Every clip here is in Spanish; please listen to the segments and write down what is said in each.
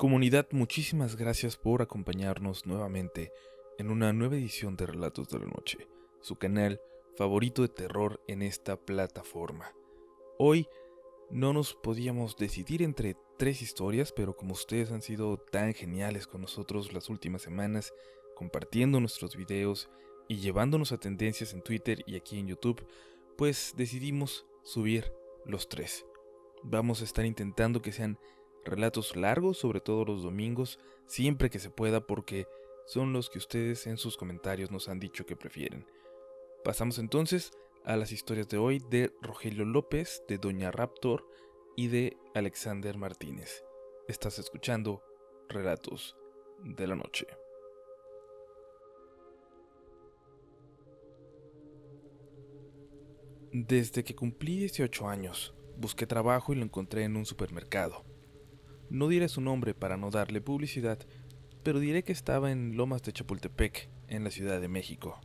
Comunidad, muchísimas gracias por acompañarnos nuevamente en una nueva edición de Relatos de la Noche, su canal favorito de terror en esta plataforma. Hoy no nos podíamos decidir entre tres historias, pero como ustedes han sido tan geniales con nosotros las últimas semanas, compartiendo nuestros videos y llevándonos a tendencias en Twitter y aquí en YouTube, pues decidimos subir los tres. Vamos a estar intentando que sean relatos largos, sobre todo los domingos, siempre que se pueda, porque son los que ustedes en sus comentarios nos han dicho que prefieren. Pasamos entonces a las historias de hoy de Rogelio López, de Doña Raptor y de Alexander Martínez. Estás escuchando Relatos de la Noche. Desde que cumplí 18 años, busqué trabajo y lo encontré en un supermercado. No diré su nombre para no darle publicidad, pero diré que estaba en Lomas de Chapultepec, en la Ciudad de México.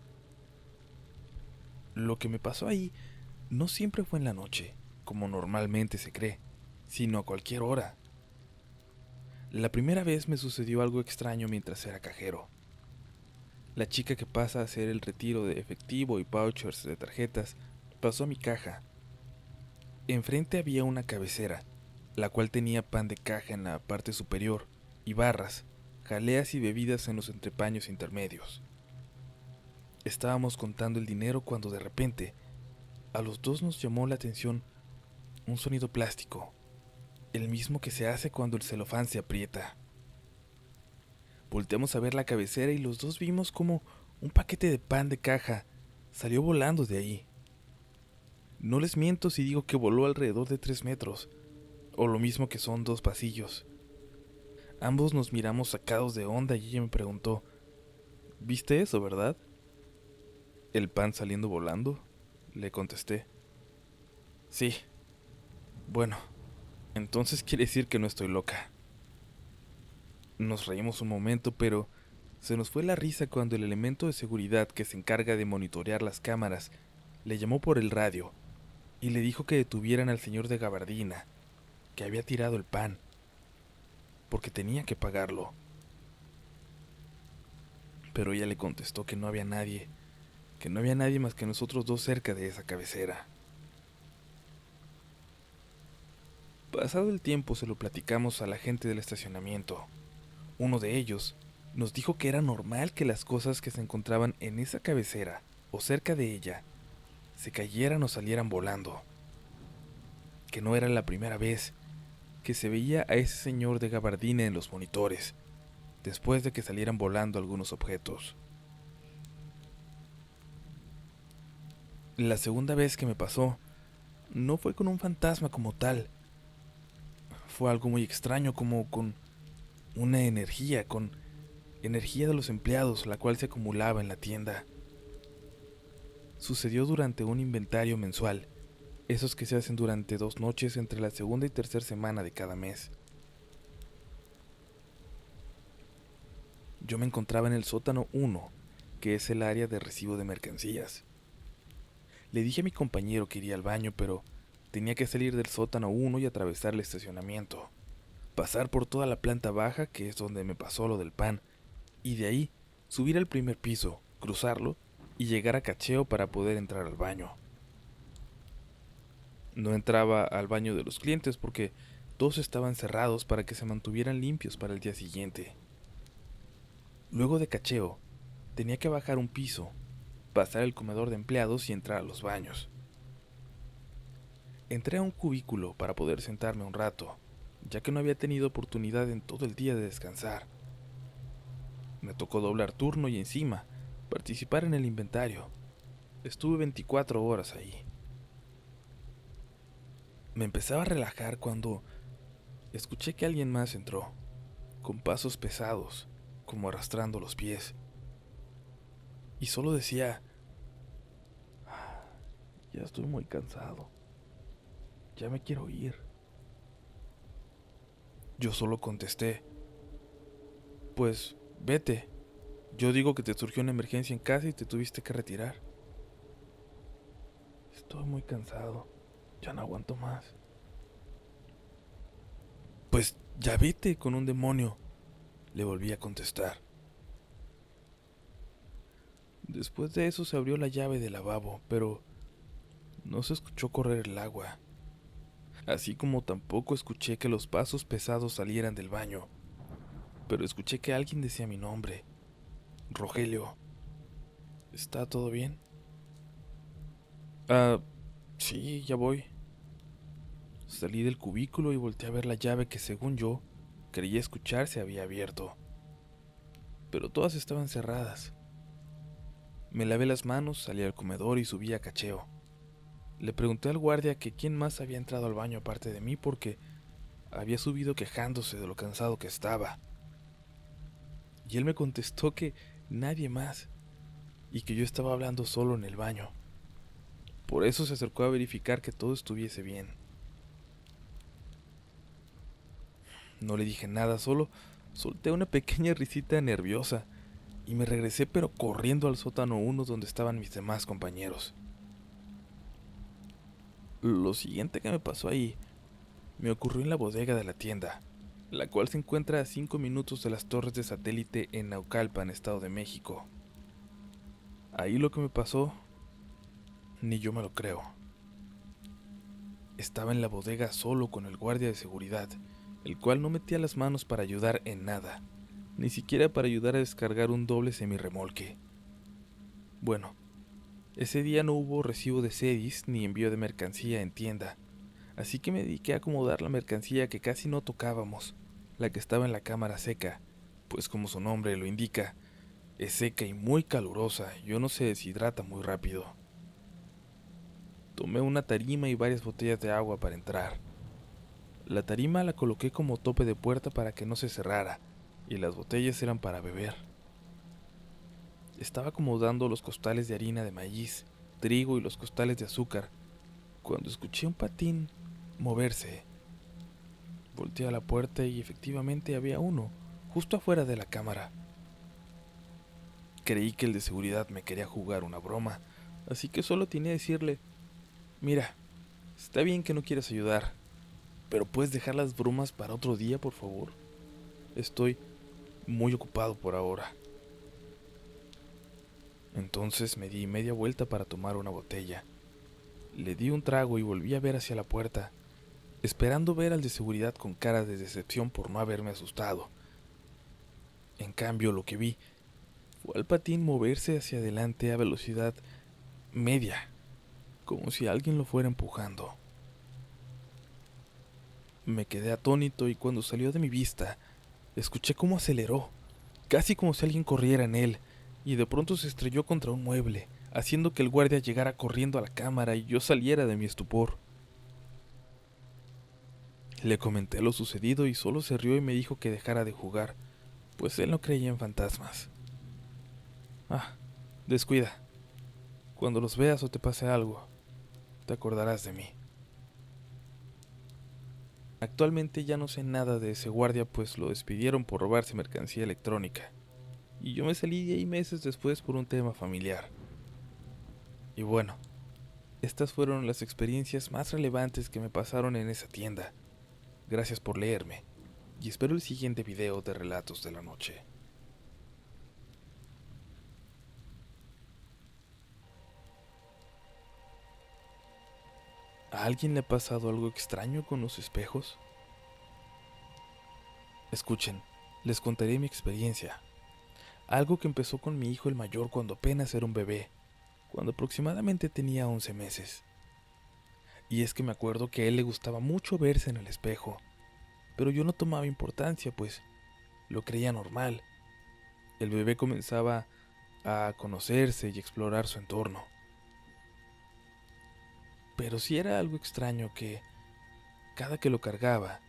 Lo que me pasó ahí no siempre fue en la noche, como normalmente se cree, sino a cualquier hora. La primera vez me sucedió algo extraño mientras era cajero. La chica que pasa a hacer el retiro de efectivo y vouchers de tarjetas pasó a mi caja. Enfrente había una cabecera, la cual tenía pan de caja en la parte superior y barras, jaleas y bebidas en los entrepaños intermedios. Estábamos contando el dinero cuando de repente, a los dos nos llamó la atención un sonido plástico, el mismo que se hace cuando el celofán se aprieta. Volteamos a ver la cabecera y los dos vimos como un paquete de pan de caja salió volando de ahí. No les miento si digo que voló alrededor de 3 metros, o lo mismo que son 2 pasillos. Ambos nos miramos sacados de onda y ella me preguntó, ¿viste eso, verdad? ¿El pan saliendo volando? Le contesté. Sí. Bueno, entonces quiere decir que no estoy loca. Nos reímos un momento, pero se nos fue la risa cuando el elemento de seguridad que se encarga de monitorear las cámaras le llamó por el radio y le dijo que detuvieran al señor de gabardina, que había tirado el pan, porque tenía que pagarlo. Pero ella le contestó que no había nadie más que nosotros dos cerca de esa cabecera. Pasado el tiempo se lo platicamos a la gente del estacionamiento. Uno de ellos nos dijo que era normal que las cosas que se encontraban en esa cabecera o cerca de ella se cayeran o salieran volando. Que no era la primera vez que se veía a ese señor de gabardina en los monitores, después de que salieran volando algunos objetos. La segunda vez que me pasó, no fue con un fantasma como tal. Fue algo muy extraño, como con una energía, con energía de los empleados, la cual se acumulaba en la tienda. Sucedió durante un inventario mensual, esos que se hacen durante 2 noches entre la segunda y tercera semana de cada mes. Yo me encontraba en el sótano 1, que es el área de recibo de mercancías. Le dije a mi compañero que iría al baño, pero tenía que salir del sótano 1 y atravesar el estacionamiento, pasar por toda la planta baja, que es donde me pasó lo del pan, y de ahí subir al primer piso, cruzarlo y llegar a cacheo para poder entrar al baño. No entraba al baño de los clientes porque todos estaban cerrados para que se mantuvieran limpios para el día siguiente. Luego de cacheo, tenía que bajar un piso, pasar el comedor de empleados y entrar a los baños. Entré a un cubículo para poder sentarme un rato, ya que no había tenido oportunidad en todo el día de descansar. Me tocó doblar turno y encima participar en el inventario. Estuve 24 horas ahí. Me empezaba a relajar cuando escuché que alguien más entró, con pasos pesados, como arrastrando los pies. Y solo decía, ya estoy muy cansado, ya me quiero ir. Yo solo contesté, pues vete, yo digo que te surgió una emergencia en casa y te tuviste que retirar. Estoy muy cansado, ya no aguanto más. Pues ya vete con un demonio, le volví a contestar. Después de eso se abrió la llave del lavabo, pero no se escuchó correr el agua, así como tampoco escuché que los pasos pesados salieran del baño, pero escuché que alguien decía mi nombre. Rogelio, ¿está todo bien? Ah, sí, ya voy. Salí del cubículo y volteé a ver la llave que, según yo, creía escuchar se había abierto, pero todas estaban cerradas. Me lavé las manos, salí al comedor y subí a cacheo. Le pregunté al guardia que quién más había entrado al baño aparte de mí porque había subido quejándose de lo cansado que estaba. Y él me contestó que nadie más y que yo estaba hablando solo en el baño. Por eso se acercó a verificar que todo estuviese bien. No le dije nada, solo solté una pequeña risita nerviosa y me regresé pero corriendo al sótano 1 donde estaban mis demás compañeros. Lo siguiente que me pasó ahí me ocurrió en la bodega de la tienda, la cual se encuentra a 5 minutos de las torres de satélite en Naucalpan, Estado de México. Ahí lo que me pasó, ni yo me lo creo. Estaba en la bodega solo con el guardia de seguridad, el cual no metía las manos para ayudar en nada, ni siquiera para ayudar a descargar un doble semirremolque. Bueno, ese día no hubo recibo de sedis ni envío de mercancía en tienda, así que me dediqué a acomodar la mercancía que casi no tocábamos, la que estaba en la cámara seca, pues como su nombre lo indica, es seca y muy calurosa y no se deshidrata muy rápido. Tomé una tarima y varias botellas de agua para entrar. La tarima la coloqué como tope de puerta para que no se cerrara, y las botellas eran para beber. Estaba acomodando los costales de harina de maíz, trigo y los costales de azúcar, cuando escuché un patín moverse. Volteé a la puerta y efectivamente había uno, justo afuera de la cámara. Creí que el de seguridad me quería jugar una broma, así que solo tenía que decirle: mira, está bien que no quieras ayudar, pero ¿puedes dejar las bromas para otro día, por favor? Estoy muy ocupado por ahora. Entonces me di media vuelta para tomar una botella. Le di un trago y volví a ver hacia la puerta, esperando ver al de seguridad con cara de decepción por no haberme asustado. En cambio, lo que vi fue al patín moverse hacia adelante a velocidad media, como si alguien lo fuera empujando. Me quedé atónito y cuando salió de mi vista, escuché cómo aceleró, casi como si alguien corriera en él, y de pronto se estrelló contra un mueble, haciendo que el guardia llegara corriendo a la cámara y yo saliera de mi estupor. Le comenté lo sucedido y solo se rió y me dijo que dejara de jugar, pues él no creía en fantasmas. Ah, descuida. Cuando los veas o te pase algo, te acordarás de mí. Actualmente ya no sé nada de ese guardia, pues lo despidieron por robarse mercancía electrónica, y yo me salí de ahí meses después por un tema familiar. Y bueno, estas fueron las experiencias más relevantes que me pasaron en esa tienda. Gracias por leerme, y espero el siguiente video de Relatos de la Noche. ¿A alguien le ha pasado algo extraño con los espejos? Escuchen, les contaré mi experiencia. Algo que empezó con mi hijo el mayor cuando apenas era un bebé, cuando aproximadamente tenía 11 meses. Y es que me acuerdo que a él le gustaba mucho verse en el espejo, pero yo no tomaba importancia, pues lo creía normal. El bebé comenzaba a conocerse y explorar su entorno. Pero sí era algo extraño que, cada que lo cargaba,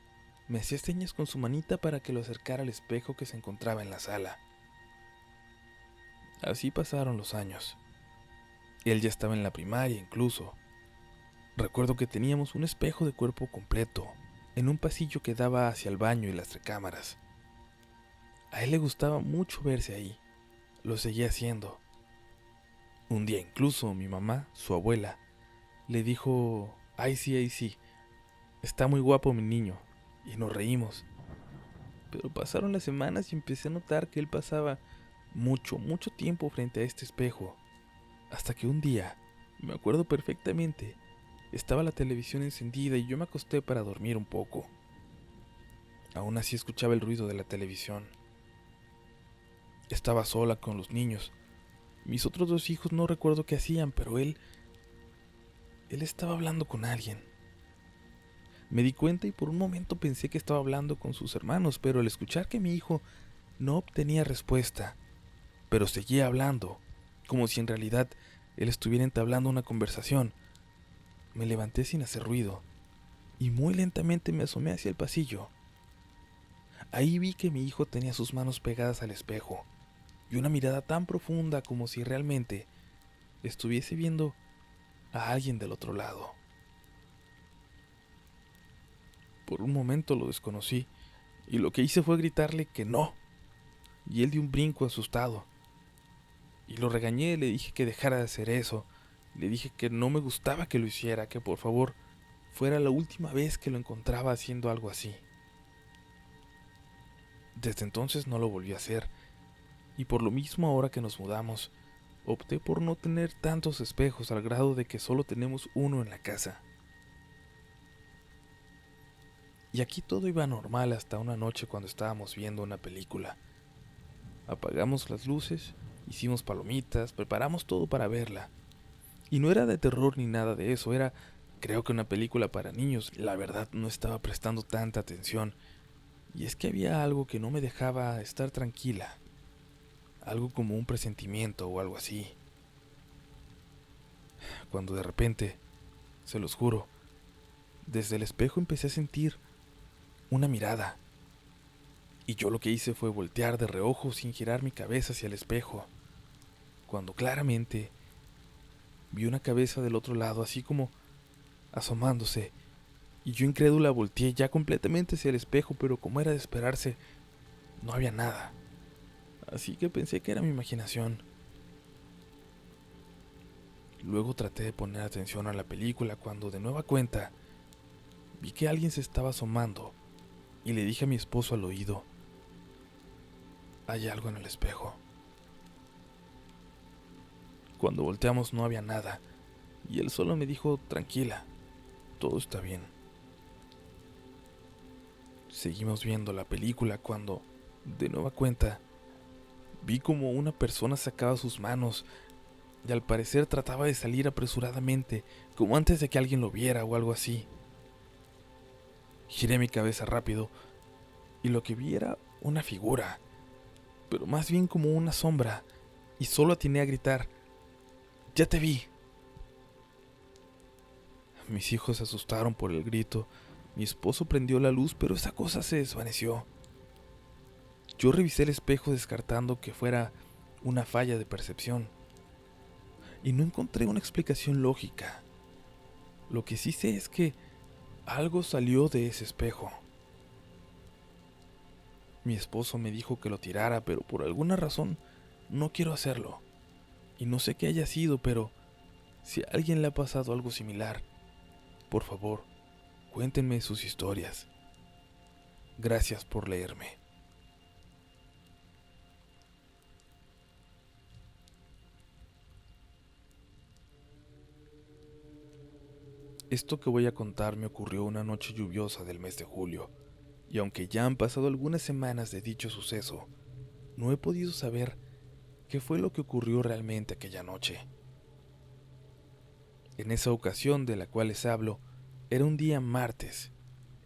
me hacía señas con su manita para que lo acercara al espejo que se encontraba en la sala. Así pasaron los años. Él ya estaba en la primaria incluso. Recuerdo que teníamos un espejo de cuerpo completo, en un pasillo que daba hacia el baño y las recámaras. A él le gustaba mucho verse ahí. Lo seguía haciendo. Un día incluso mi mamá, su abuela, le dijo: ay sí, está muy guapo mi niño, y nos reímos. Pero pasaron las semanas y empecé a notar que él pasaba mucho tiempo frente a este espejo. Hasta que un día, me acuerdo perfectamente, estaba la televisión encendida y yo me acosté para dormir un poco. Aún así escuchaba el ruido de la televisión. Estaba sola con los niños. Mis otros 2 hijos no recuerdo qué hacían, pero él estaba hablando con alguien. Me di cuenta y por un momento pensé que estaba hablando con sus hermanos, pero al escuchar que mi hijo no obtenía respuesta, pero seguía hablando, como si en realidad él estuviera entablando una conversación, me levanté sin hacer ruido y muy lentamente me asomé hacia el pasillo. Ahí vi que mi hijo tenía sus manos pegadas al espejo y una mirada tan profunda como si realmente estuviese viendo a alguien del otro lado. Por un momento lo desconocí y lo que hice fue gritarle que no, y él dio un brinco asustado. Y lo regañé, le dije que dejara de hacer eso, le dije que no me gustaba que lo hiciera, que por favor fuera la última vez que lo encontraba haciendo algo así. Desde entonces no lo volví a hacer, y por lo mismo ahora que nos mudamos, opté por no tener tantos espejos al grado de que solo tenemos uno en la casa. Y aquí todo iba normal hasta una noche cuando estábamos viendo una película. Apagamos las luces, hicimos palomitas, preparamos todo para verla. Y no era de terror ni nada de eso, era, creo que una película para niños. La verdad no estaba prestando tanta atención. Y es que había algo que no me dejaba estar tranquila. Algo como un presentimiento o algo así. Cuando de repente, se los juro, desde el espejo empecé a sentir una mirada. Y yo lo que hice fue voltear de reojo sin girar mi cabeza hacia el espejo, cuando claramente vi una cabeza del otro lado, así como asomándose, y yo incrédula volteé ya completamente hacia el espejo, pero como era de esperarse, no había nada. Así que pensé que era mi imaginación. Luego traté de poner atención a la película cuando de nueva cuenta vi que alguien se estaba asomando y le dije a mi esposo al oído: hay algo en el espejo. Cuando volteamos no había nada y él solo me dijo: tranquila, todo está bien. Seguimos viendo la película cuando, de nueva cuenta, vi como una persona sacaba sus manos y al parecer trataba de salir apresuradamente, como antes de que alguien lo viera o algo así. Giré mi cabeza rápido y lo que vi era una figura, pero más bien como una sombra, y solo atiné a gritar: ¡ya te vi! Mis hijos se asustaron por el grito. Mi esposo prendió la luz, pero esa cosa se desvaneció. Yo revisé el espejo descartando que fuera una falla de percepción, y no encontré una explicación lógica. Lo que sí sé es que algo salió de ese espejo. Mi esposo me dijo que lo tirara, pero por alguna razón no quiero hacerlo. Y no sé qué haya sido, pero si a alguien le ha pasado algo similar, por favor, cuéntenme sus historias. Gracias por leerme. Esto que voy a contar me ocurrió una noche lluviosa del mes de julio, y aunque ya han pasado algunas semanas de dicho suceso, no he podido saber qué fue lo que ocurrió realmente aquella noche. En esa ocasión de la cual les hablo, era un día martes,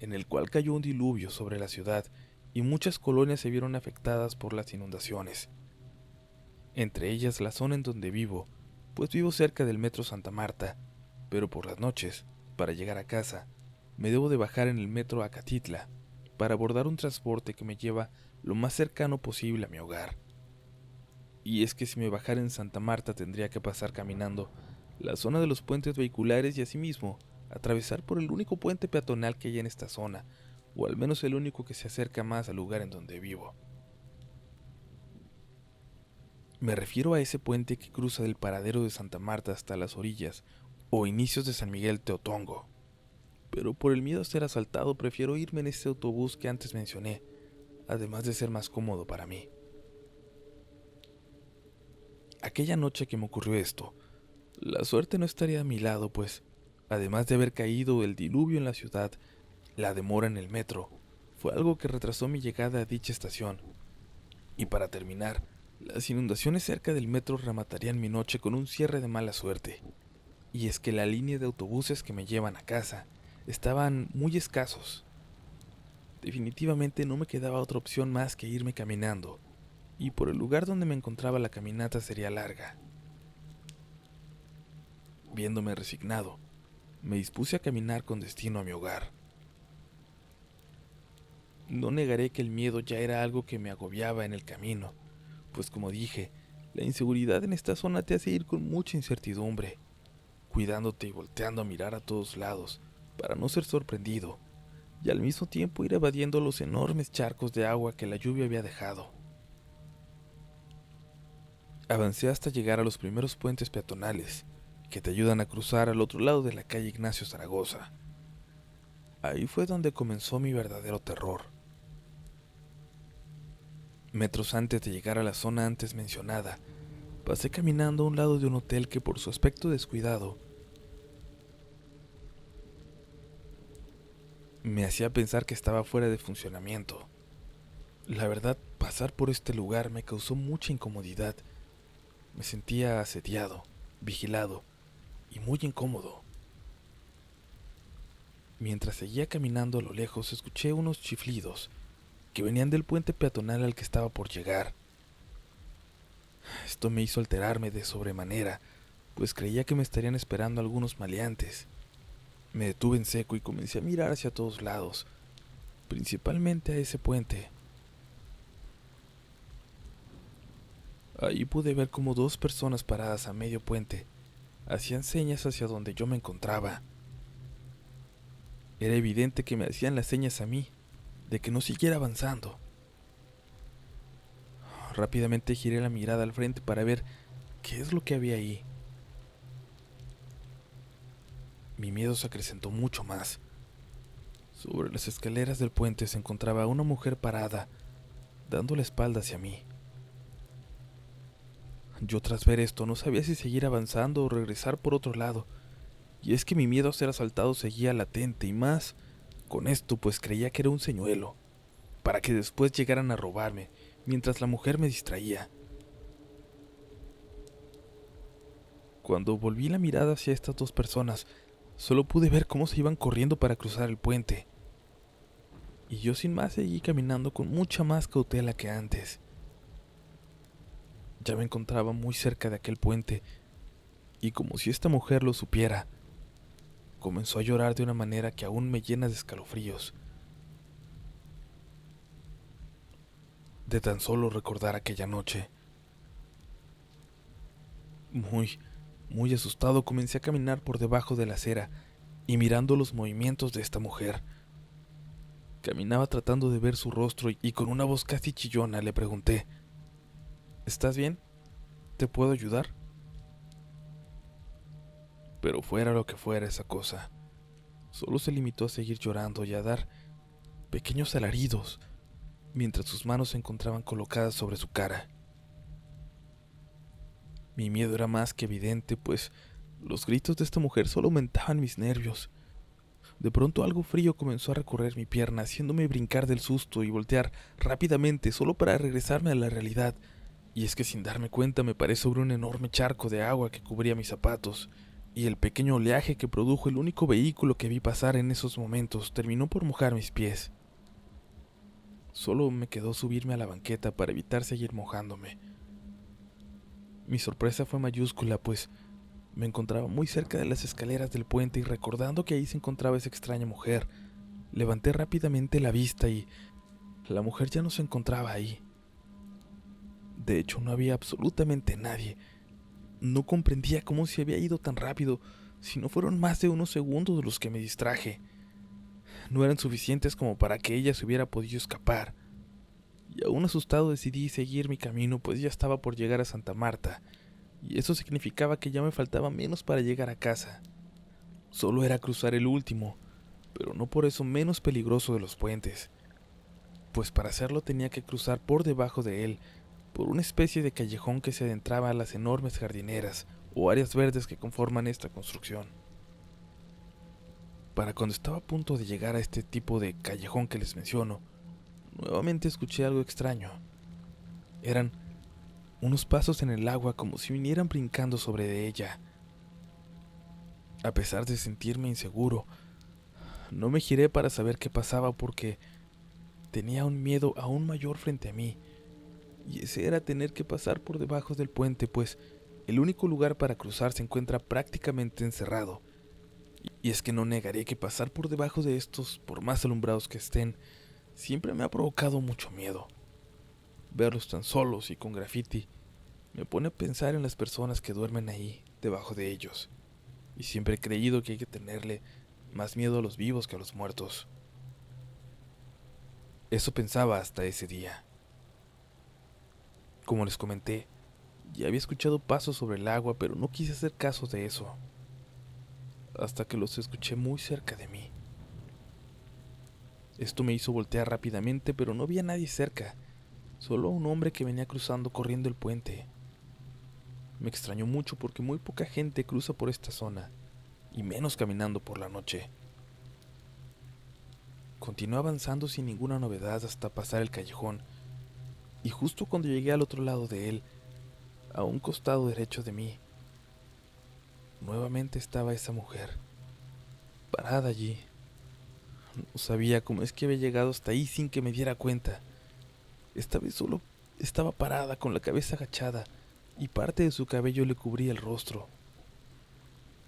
en el cual cayó un diluvio sobre la ciudad y muchas colonias se vieron afectadas por las inundaciones. Entre ellas la zona en donde vivo, pues vivo cerca del metro Santa Marta, pero por las noches, para llegar a casa, me debo de bajar en el metro Acatitla para abordar un transporte que me lleva lo más cercano posible a mi hogar. Y es que si me bajara en Santa Marta tendría que pasar caminando la zona de los puentes vehiculares y asimismo atravesar por el único puente peatonal que hay en esta zona, o al menos el único que se acerca más al lugar en donde vivo. Me refiero a ese puente que cruza del paradero de Santa Marta hasta las orillas o inicios de San Miguel Teotongo. pero por el miedo a ser asaltado prefiero irme en este autobús que antes mencioné, además de ser más cómodo para mí. Aquella noche que me ocurrió esto, la suerte no estaría a mi lado, pues, además de haber caído el diluvio en la ciudad, la demora en el metro fue algo que retrasó mi llegada a dicha estación. Y para terminar, las inundaciones cerca del metro rematarían mi noche con un cierre de mala suerte. Y es que la línea de autobuses que me llevan a casa estaban muy escasos. Definitivamente no me quedaba otra opción más que irme caminando, y por el lugar donde me encontraba la caminata sería larga. Viéndome resignado, me dispuse a caminar con destino a mi hogar. No negaré que el miedo ya era algo que me agobiaba en el camino, pues como dije, la inseguridad en esta zona te hace ir con mucha incertidumbre, cuidándote y volteando a mirar a todos lados para no ser sorprendido, y al mismo tiempo ir evadiendo los enormes charcos de agua que la lluvia había dejado. Avancé hasta llegar a los primeros puentes peatonales, que te ayudan a cruzar al otro lado de la calle Ignacio Zaragoza. Ahí fue donde comenzó mi verdadero terror. Metros antes de llegar a la zona antes mencionada, pasé caminando a un lado de un hotel que por su aspecto descuidado me hacía pensar que estaba fuera de funcionamiento. La verdad, pasar por este lugar me causó mucha incomodidad. Me sentía asediado, vigilado y muy incómodo. Mientras seguía caminando a lo lejos, escuché unos chiflidos que venían del puente peatonal al que estaba por llegar. Esto me hizo alterarme de sobremanera, pues creía que me estarían esperando algunos maleantes. Me detuve en seco y comencé a mirar hacia todos lados, principalmente a ese puente. Ahí pude ver como dos personas paradas a medio puente hacían señas hacia donde yo me encontraba. Era evidente que me hacían las señas a mí, de que no siguiera avanzando. Rápidamente giré la mirada al frente para ver qué es lo que había ahí. Mi miedo se acrecentó mucho más. Sobre las escaleras del puente se encontraba una mujer parada, dando la espalda hacia mí. Yo tras ver esto no sabía si seguir avanzando o regresar por otro lado, y es que mi miedo a ser asaltado seguía latente y más con esto, pues creía que era un señuelo, para que después llegaran a robarme, mientras la mujer me distraía. Cuando volví la mirada hacia estas dos personas, solo pude ver cómo se iban corriendo para cruzar el puente. Y yo sin más seguí caminando con mucha más cautela que antes. Ya me encontraba muy cerca de aquel puente, y como si esta mujer lo supiera, comenzó a llorar de una manera que aún me llena de escalofríos. De tan solo recordar aquella noche. Muy asustado comencé a caminar por debajo de la acera y mirando los movimientos de esta mujer. Caminaba tratando de ver su rostro y con una voz casi chillona le pregunté: ¿estás bien? ¿Te puedo ayudar? Pero fuera lo que fuera esa cosa, solo se limitó a seguir llorando y a dar pequeños alaridos mientras sus manos se encontraban colocadas sobre su cara. Mi miedo era más que evidente, pues los gritos de esta mujer solo aumentaban mis nervios. De pronto algo frío comenzó a recorrer mi pierna, haciéndome brincar del susto y voltear rápidamente solo para regresarme a la realidad. Y es que sin darme cuenta me paré sobre un enorme charco de agua que cubría mis zapatos, y el pequeño oleaje que produjo el único vehículo que vi pasar en esos momentos terminó por mojar mis pies. Solo me quedó subirme a la banqueta para evitar seguir mojándome. Mi sorpresa fue mayúscula, pues me encontraba muy cerca de las escaleras del puente y recordando que ahí se encontraba esa extraña mujer, levanté rápidamente la vista y la mujer ya no se encontraba ahí. De hecho, no había absolutamente nadie. No comprendía cómo se había ido tan rápido, si no fueron más de unos segundos los que me distraje. No eran suficientes como para que ella se hubiera podido escapar. Y aún asustado decidí seguir mi camino, pues ya estaba por llegar a Santa Marta, y eso significaba que ya me faltaba menos para llegar a casa. Solo era cruzar el último, pero no por eso menos peligroso de los puentes, pues para hacerlo tenía que cruzar por debajo de él, por una especie de callejón que se adentraba a las enormes jardineras o áreas verdes que conforman esta construcción. Para cuando estaba a punto de llegar a este tipo de callejón que les menciono, nuevamente escuché algo extraño. Eran unos pasos en el agua como si vinieran brincando sobre de ella. A pesar de sentirme inseguro, no me giré para saber qué pasaba porque tenía un miedo aún mayor frente a mí, y ese era tener que pasar por debajo del puente, pues el único lugar para cruzar se encuentra prácticamente encerrado. Y es que no negaré que pasar por debajo de estos, por más alumbrados que estén, siempre me ha provocado mucho miedo. Verlos tan solos y con graffiti me pone a pensar en las personas que duermen ahí, debajo de ellos, y siempre he creído que hay que tenerle más miedo a los vivos que a los muertos. Eso pensaba hasta ese día. Como les comenté, ya había escuchado pasos sobre el agua, pero no quise hacer caso de eso, hasta que los escuché muy cerca de mí. Esto me hizo voltear rápidamente, pero no vi a nadie cerca, solo a un hombre que venía cruzando corriendo el puente. Me extrañó mucho porque muy poca gente cruza por esta zona, y menos caminando por la noche. Continué avanzando sin ninguna novedad hasta pasar el callejón, y justo cuando llegué al otro lado de él, a un costado derecho de mí, nuevamente estaba esa mujer, parada allí. No sabía cómo es que había llegado hasta ahí sin que me diera cuenta. Esta vez solo estaba parada con la cabeza agachada y parte de su cabello le cubría el rostro.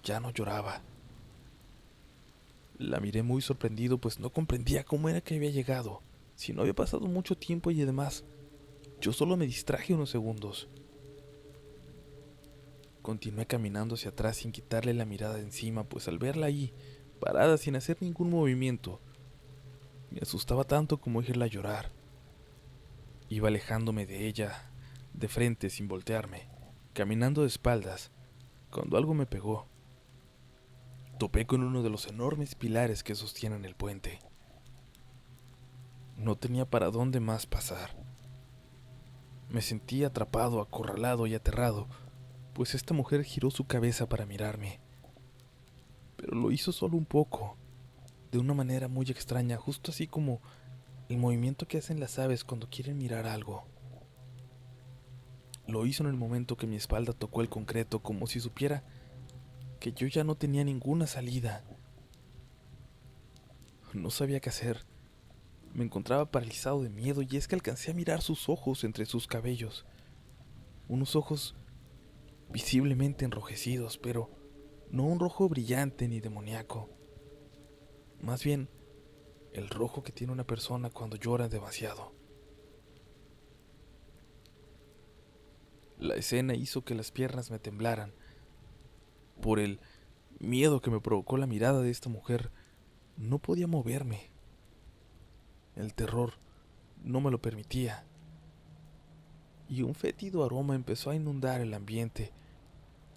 Ya no lloraba. La miré muy sorprendido, pues no comprendía cómo era que había llegado, si no había pasado mucho tiempo y además yo solo me distraje unos segundos. Continué caminando hacia atrás sin quitarle la mirada de encima, pues al verla ahí, parada sin hacer ningún movimiento, me asustaba tanto como oírla llorar. Iba alejándome de ella, de frente sin voltearme, caminando de espaldas, cuando algo me pegó. Topé con uno de los enormes pilares que sostienen el puente. No tenía para dónde más pasar. Me sentí atrapado, acorralado y aterrado, pues esta mujer giró su cabeza para mirarme. Pero lo hizo solo un poco, de una manera muy extraña, justo así como el movimiento que hacen las aves cuando quieren mirar algo. Lo hizo en el momento que mi espalda tocó el concreto, como si supiera que yo ya no tenía ninguna salida. No sabía qué hacer. Me encontraba paralizado de miedo y es que alcancé a mirar sus ojos entre sus cabellos. Unos ojos visiblemente enrojecidos, pero no un rojo brillante ni demoníaco. Más bien, el rojo que tiene una persona cuando llora demasiado. La escena hizo que las piernas me temblaran. Por el miedo que me provocó la mirada de esta mujer, no podía moverme. El terror no me lo permitía. Y un fétido aroma empezó a inundar el ambiente,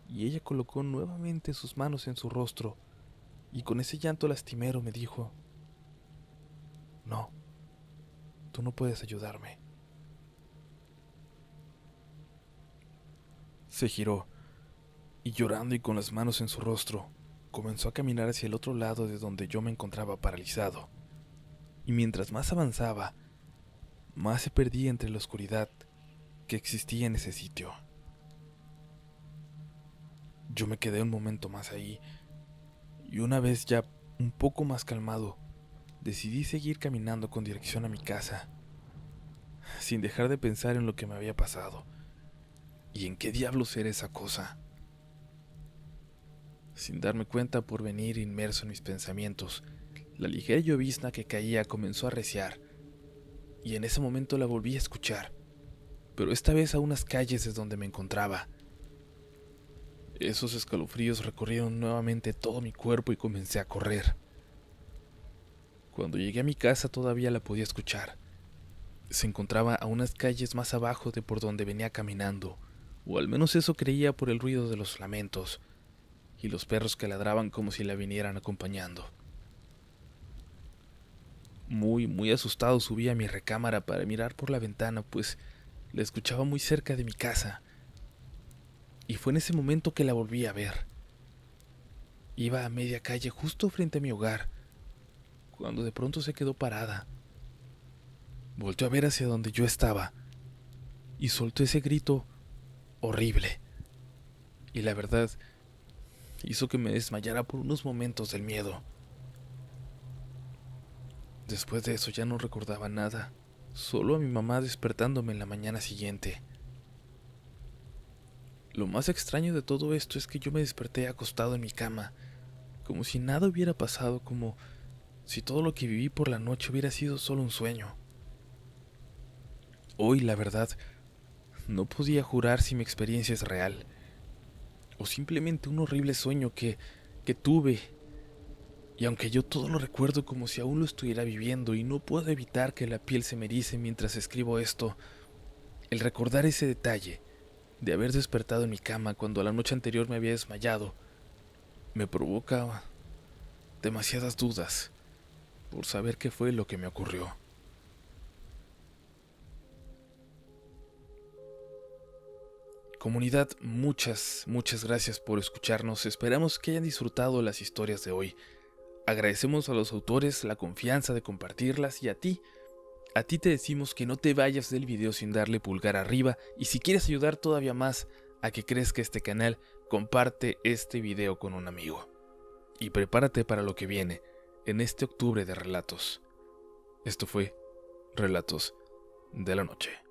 y ella colocó nuevamente sus manos en su rostro, y con ese llanto lastimero me dijo: «No, tú no puedes ayudarme». Se giró, y llorando y con las manos en su rostro, comenzó a caminar hacia el otro lado de donde yo me encontraba paralizado. Y mientras más avanzaba, más se perdía entre la oscuridad que existía en ese sitio. Yo me quedé un momento más ahí, y una vez ya un poco más calmado, decidí seguir caminando con dirección a mi casa, sin dejar de pensar en lo que me había pasado, y en qué diablos era esa cosa. Sin darme cuenta por venir inmerso en mis pensamientos, la ligera llovizna que caía comenzó a arreciar, y en ese momento la volví a escuchar, pero esta vez a unas calles de donde me encontraba. Esos escalofríos recorrieron nuevamente todo mi cuerpo y comencé a correr. Cuando llegué a mi casa todavía la podía escuchar. Se encontraba a unas calles más abajo de por donde venía caminando, o al menos eso creía por el ruido de los lamentos y los perros que ladraban como si la vinieran acompañando. Muy asustado subí a mi recámara para mirar por la ventana, pues la escuchaba muy cerca de mi casa. Y fue en ese momento que la volví a ver. Iba a media calle justo frente a mi hogar, cuando de pronto se quedó parada. Volteó a ver hacia donde yo estaba y soltó ese grito horrible. Y la verdad, hizo que me desmayara por unos momentos del miedo. Después de eso ya no recordaba nada, solo a mi mamá despertándome en la mañana siguiente. Lo más extraño de todo esto es que yo me desperté acostado en mi cama, como si nada hubiera pasado, como si todo lo que viví por la noche hubiera sido solo un sueño. Hoy, la verdad, no podía jurar si mi experiencia es real, o simplemente un horrible sueño que tuve. Y aunque yo todo lo recuerdo como si aún lo estuviera viviendo y no puedo evitar que la piel se me erice mientras escribo esto, el recordar ese detalle de haber despertado en mi cama cuando la noche anterior me había desmayado, me provoca demasiadas dudas por saber qué fue lo que me ocurrió. Comunidad, muchas gracias por escucharnos. Esperamos que hayan disfrutado las historias de hoy. Agradecemos a los autores la confianza de compartirlas y a ti te decimos que no te vayas del video sin darle pulgar arriba y si quieres ayudar todavía más a que crezca este canal, comparte este video con un amigo. Y prepárate para lo que viene en este octubre de relatos. Esto fue Relatos de la Noche.